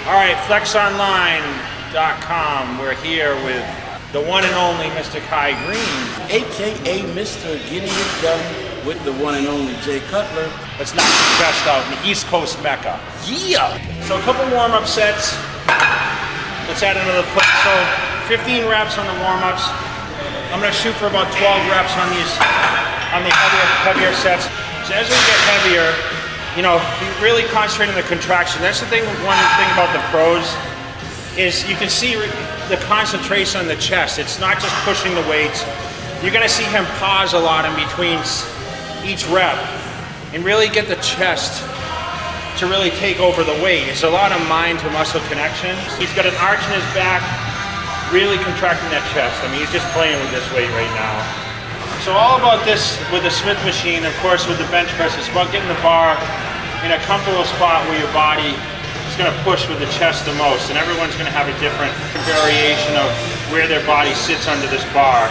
All right, flexonline.com. We're here with the one and only Mr. Kai Greene. AKA Mr. Getting It Done with the one and only Cutler. Let's knock the chest out in the East Coast Mecca. Yeah! So a couple warm-up sets. Let's add another plate. So 15 reps on the warm-ups. I'm gonna shoot for about 12 reps on these, on the heavier sets. So as we get heavier, you know, you really concentrate on the contraction. That's the thing, one thing about the pros is you can see the concentration on the chest. It's not just pushing the weights. You're gonna see him pause a lot in between each rep and really get the chest to really take over the weight. It's a lot of mind to muscle connection. He's got an arch in his back, really contracting that chest. I mean, he's just playing with this weight right now. So all about this with the Smith machine, of course with the bench press, it's about getting the bar in a comfortable spot where your body is going to push with the chest the most. And everyone's going to have a different variation of where their body sits under this bar.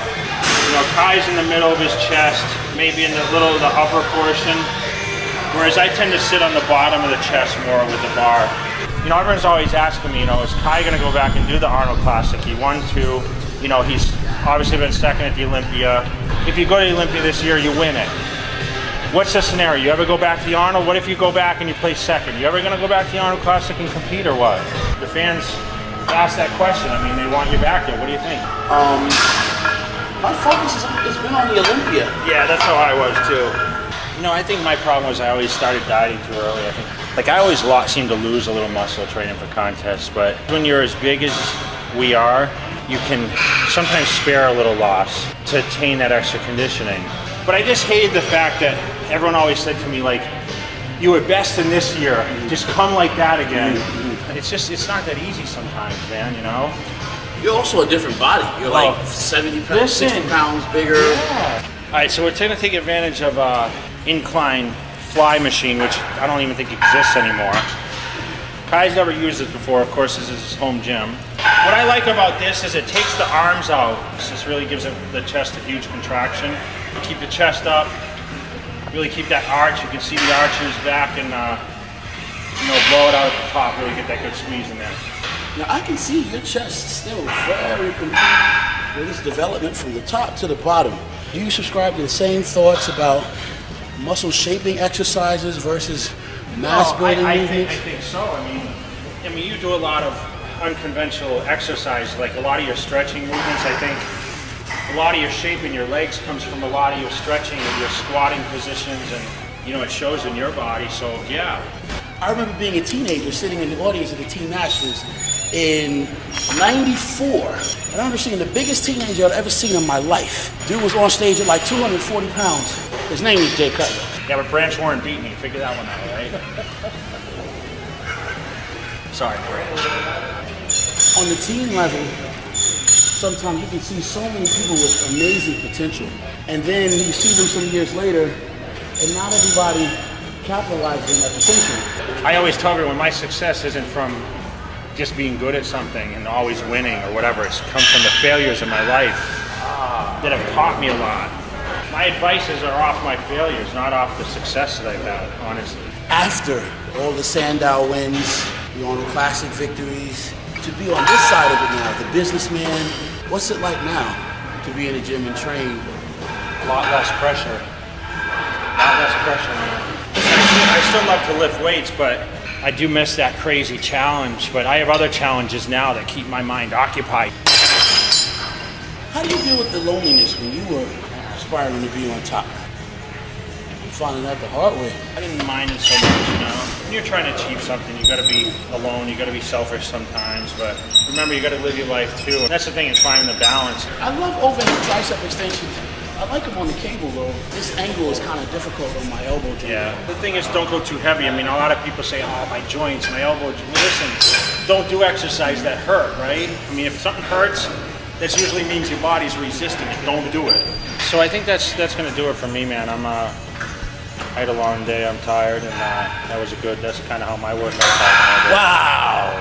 You know, Kai's in the middle of his chest, maybe in the upper portion, whereas I tend to sit on the bottom of the chest more with the bar. You know, everyone's always asking me, you know, is Kai going to go back and do the Arnold Classic? He won 2. You know, he's obviously been second at the Olympia. If you go to the Olympia this year, you win it. What's the scenario? You ever go back to the Arnold? What if you go back and you place second? You ever going to go back to the Arnold Classic and compete or what? The fans ask that question. I mean, they want you back there. What do you think? My focus has been on the Olympia. Yeah, that's how I was too. You know, I think my problem was I always started dieting too early. I think, like, I always seem to lose a little muscle training for contests, but when you're as big as we are, you can sometimes spare a little loss to attain that extra conditioning. But I just hated the fact that everyone always said to me, like, you were best in this year, just come like that again. It's just, it's not that easy sometimes, man, you know? You're also a different body. You're like 70 pounds, 60 pounds bigger. Yeah. All right, so we're trying to take advantage of incline fly machine, which I don't even think exists anymore. Kai's never used this before. Of course, this is his home gym. What I like about this is it takes the arms out. This really gives the chest a huge contraction. You keep the chest up, really keep that arch. You can see the arch in his back and you know, blow it out at the top, really get that good squeeze in there. Now I can see your chest is still very complete with this development from the top to the bottom. Do you subscribe to the same thoughts about muscle shaping exercises versus mass building movements? I think so. I mean, you do a lot of unconventional exercise, like a lot of your stretching movements. I think a lot of your shape in your legs comes from a lot of your stretching and your squatting positions, and you know, it shows in your body. So yeah. I remember being a teenager sitting in the audience at the Teen Masters in '94, and I remember seeing the biggest teenager I'd ever seen in my life. Dude was on stage at like 240 pounds. His name was Cutler. Yeah, but Branch Warren beat me. Figure that one out, right? Sorry, Branch. On the teen level, sometimes you can see so many people with amazing potential, and then you see them some years later, and not everybody capitalizes on that potential. I always tell everyone my success isn't from just being good at something and always winning or whatever. It's come from the failures of my life that have taught me a lot. My advices are off my failures, not off the success that I've had, honestly. After all the Sandow wins, the Arnold Classic victories, to be on this side of it now, the businessman, what's it like now to be in a gym and train? A lot less pressure. A lot less pressure, man. I still love to lift weights, but I do miss that crazy challenge. But I have other challenges now that keep my mind occupied. How do you deal with the loneliness when you were aspiring to be on top? You're finding that the hard way. I didn't mind it so much, you know. When you're trying to achieve something, you got to be alone. You got to be selfish sometimes. But remember, you got to live your life too. And that's the thing, is finding the balance. I love overhead tricep extensions. I like them on the cable though. This angle is kind of difficult on my elbow joint. Yeah. The thing is, don't go too heavy. I mean, a lot of people say, oh, my joints, my elbow joint. Listen, don't do exercise that hurt, right? I mean, if something hurts, that usually means your body's resisting it. Don't do it. So I think that's going to do it for me, man. I had a long day. I'm tired, and that's kind of how my workout's. Wow.